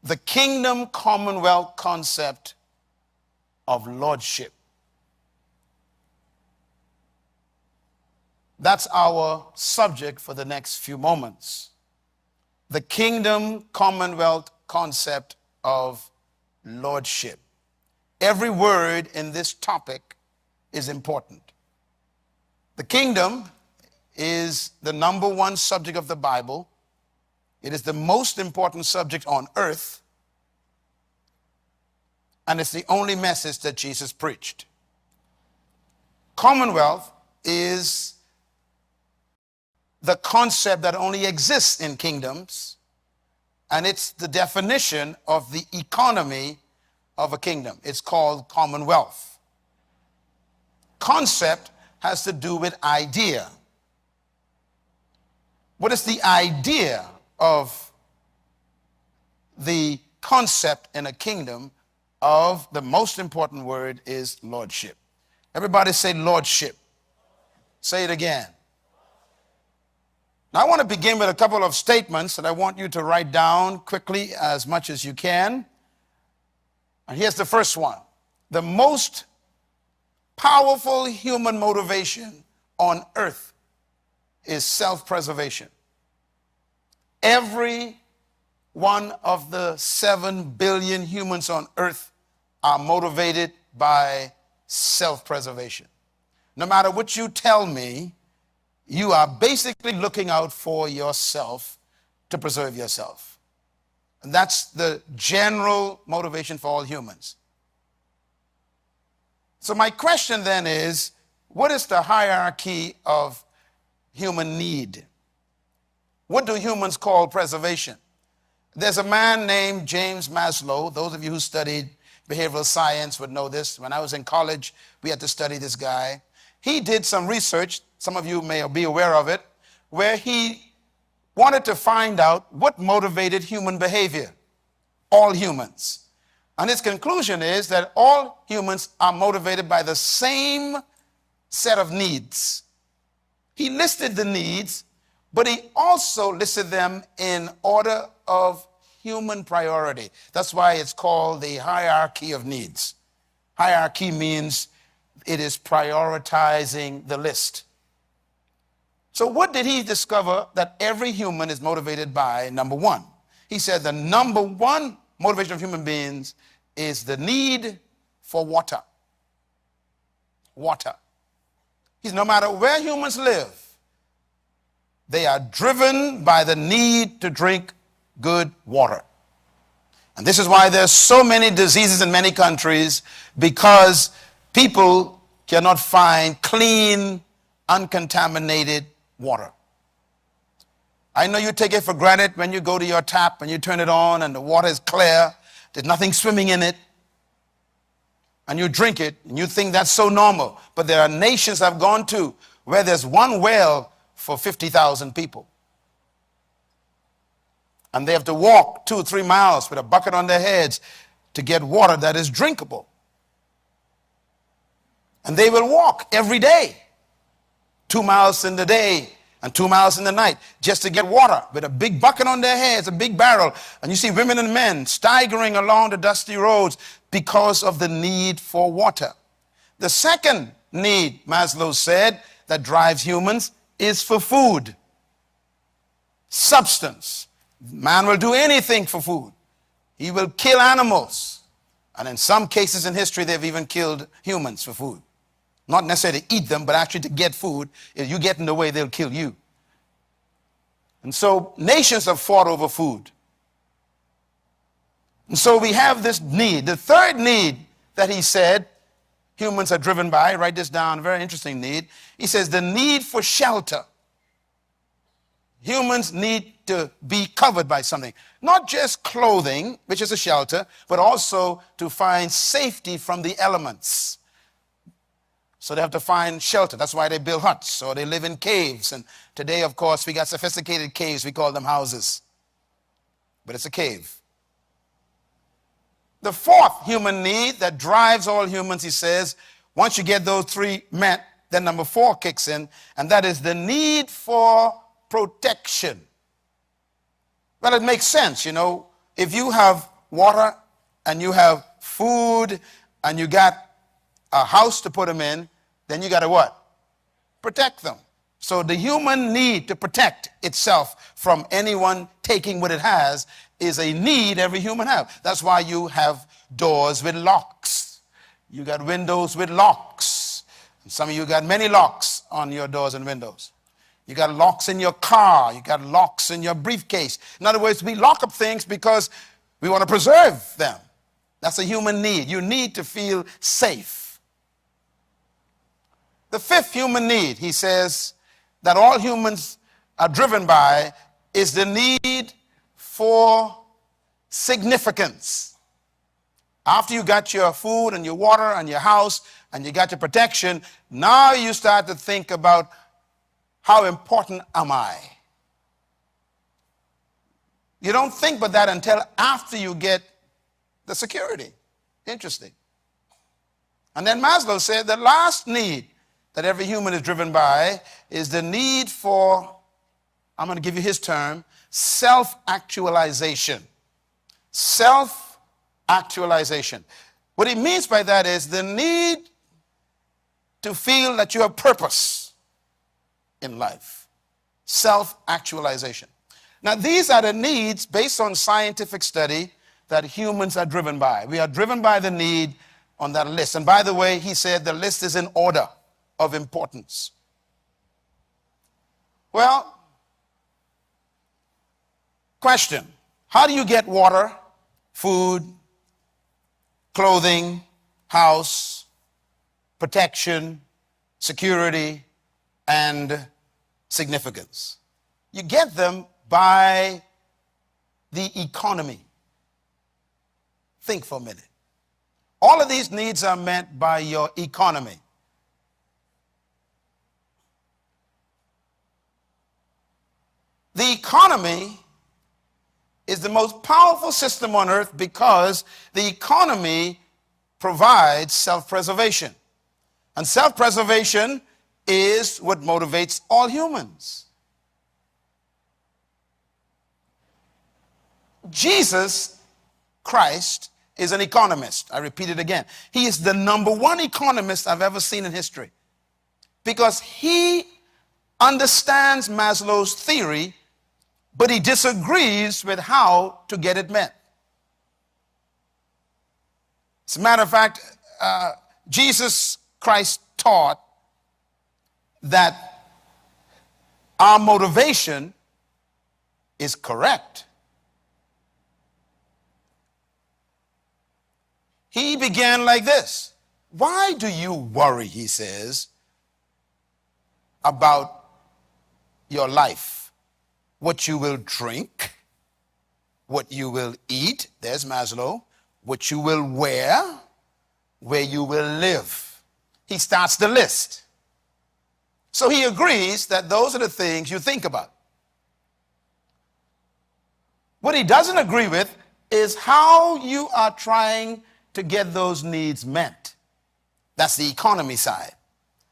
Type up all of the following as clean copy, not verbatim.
the kingdom commonwealth concept of lordship. That's our subject for the next few moments. The kingdom commonwealth concept of lordship. Every word in this topic is important. The kingdom is the number one subject of the Bible. It is the most important subject on earth, and it's the only message that Jesus preached. Commonwealth is the concept that only exists in kingdoms, and it's the definition of the economy of a kingdom. It's called commonwealth. Concept has to do with idea. What is the idea of the concept in a kingdom of the most important word is lordship? Everybody say lordship. Say it again. Now I want to begin with a couple of statements that I want you to write down quickly as much as you can. And here's the first one. The most powerful human motivation on earth is self-preservation. Every one of the 7 billion humans on earth are motivated by self-preservation. No matter what you tell me, you are basically looking out for yourself to preserve yourself. And that's the general motivation for all humans. So my question then is, what is the hierarchy of human need? What do humans call preservation? There's a man named James Maslow. Those of you who studied behavioral science would know this. When I was in college, we had to study this guy. He did some research, some of you may be aware of it, where he wanted to find out what motivated human behavior, all humans. And his conclusion is that all humans are motivated by the same set of needs. He listed the needs, but he also listed them in order of human priority. That's why it's called the hierarchy of needs. Hierarchy means it is prioritizing the list. So what did he discover that every human is motivated by? Number one, he said the number one motivation of human beings is the need for water. Water. He said no matter where humans live, they are driven by the need to drink good water. And this is why there's so many diseases in many countries, because people cannot find clean, uncontaminated water. I know you take it for granted when you go to your tap and you turn it on and the water is clear, there's nothing swimming in it, and you drink it and you think that's so normal. But there are nations I've gone to where there's one well for 50,000 people. And they have to walk 2 or 3 miles with a bucket on their heads to get water that is drinkable. And they will walk every day, 2 miles in the day and 2 miles in the night, just to get water with a big bucket on their heads, a big barrel. And you see women and men staggering along the dusty roads because of the need for water. The second need, Maslow said, that drives humans is for food. Substance. Man will do anything for food. He will kill animals. And in some cases in history, they've even killed humans for food. Not necessarily to eat them, but actually to get food. If you get in the way, they'll kill you. And so nations have fought over food. And so we have this need. The third need that he said humans are driven by, write this down, very interesting need. He says the need for shelter. Humans need to be covered by something. Not just clothing, which is a shelter, but also to find safety from the elements. So they have to find shelter. That's why they build huts, or they live in caves. And today, of course, we got sophisticated caves. We call them houses. But it's a cave. The fourth human need that drives all humans, he says, once you get those 3 met, then number 4 kicks in, and that is the need for protection. Well, it makes sense, you know. If you have water and you have food and you got a house to put them in, then you got to what? Protect them. So the human need to protect itself from anyone taking what it has is a need every human has. That's why you have doors with locks. You got windows with locks. Some of you got many locks on your doors and windows. You got locks in your car. You got locks in your briefcase. In other words, we lock up things because we want to preserve them. That's a human need. You need to feel safe. The fifth human need, he says, that all humans are driven by is the need for significance. After you got your food and your water and your house and you got your protection, now you start to think about how important am I? You don't think about that until after you get the security. Interesting. And then Maslow said the last need that every human is driven by is the need for, I'm going to give you his term, self-actualization. Self-actualization. What he means by that is the need to feel that you have purpose in life. Self-actualization. Now, these are the needs based on scientific study that humans are driven by. We are driven by the need on that list. And by the way, he said the list is in order of importance. Well, question. How do you get water, food, clothing, house, protection, security, and significance? You get them by the economy. Think for a minute. All of these needs are met by your economy. The economy is the most powerful system on earth because the economy provides self-preservation. And self-preservation is what motivates all humans. Jesus Christ is an economist. I repeat it again. He is the number one economist I've ever seen in history because he understands Maslow's theory, but he disagrees with how to get it met. As a matter of fact, Jesus Christ taught that our motivation is correct. He began like this. Why do you worry, he says, about your life? What you will drink, what you will eat, there's Maslow, what you will wear, where you will live. He starts the list. So he agrees that those are the things you think about. What he doesn't agree with is how you are trying to get those needs met. That's the economy side.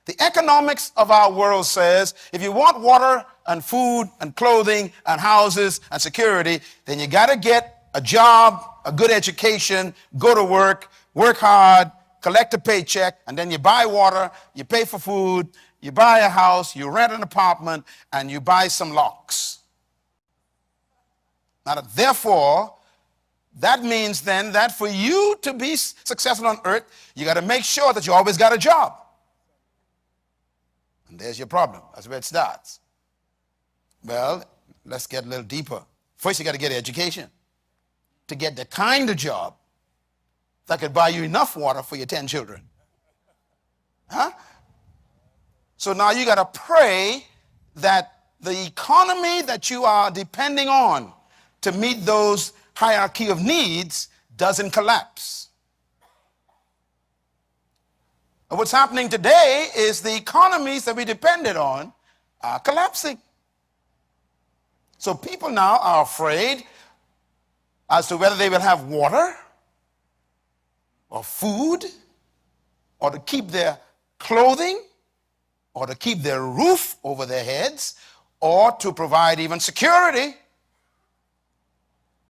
The economics of our world says if you want water and food and clothing and houses and security, then you got to get a job, a good education, go to work hard, collect a paycheck, and then you buy water, you pay for food, you buy a house, you rent an apartment, and you buy some locks. Now, therefore, that means then that for you to be successful on earth, you got to make sure that you always got a job. And there's your problem. That's where it starts. Well, let's get a little deeper. First, you got to get education to get the kind of job that could buy you enough water for your 10 children. Huh? So now you got to pray that the economy that you are depending on to meet those hierarchy of needs doesn't collapse. And what's happening today is the economies that we depended on are collapsing. So people now are afraid as to whether they will have water or food or to keep their clothing or to keep their roof over their heads or to provide even security